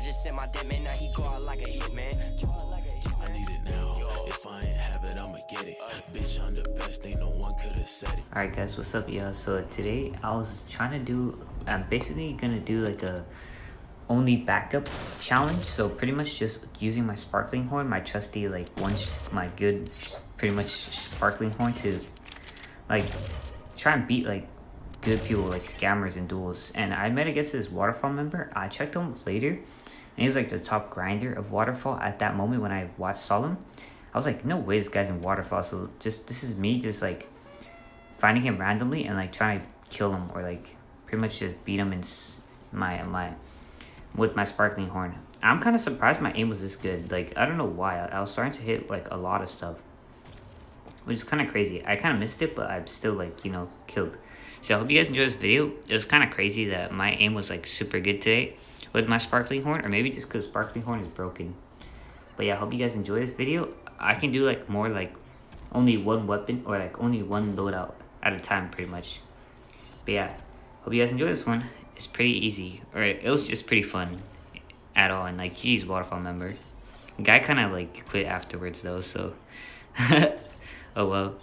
just sent my dead man, now he go out like a hitman. I need it now. If I ain't have it, I'ma get it. Bitch, I'm the best, ain't no one could have said it. Alright guys, what's up y'all? So today I was trying to do, I'm basically gonna do like a only backup challenge. So pretty much just using my sparkling horn, my trusty like my good pretty much sparkling horn to like try and beat like good people, like scammers and duels. And I met against this Waterfall member. I checked him later and he was like the top grinder of Waterfall at that moment when I saw him. I was like, no way this guy's in Waterfall. So this is me just like finding him randomly and like trying to kill him, or like pretty much just beat him in with my sparkling horn. I'm kind of surprised my aim was this good. Like, I don't know why. I was starting to hit like a lot of stuff, which is kind of crazy. I kind of missed it, but I'm still like, you know, killed. So I hope you guys enjoyed this video. It was kind of crazy that my aim was like super good today with my sparkling horn, or maybe just because sparkling horn is broken. But yeah, I hope you guys enjoy this video. I can do like more like only one weapon, or like only one loadout at a time pretty much. But yeah, hope you guys enjoy this one. It's pretty easy, or it was just pretty fun at all. And like, geez, Waterfall member. The guy kind of like quit afterwards though, so oh well.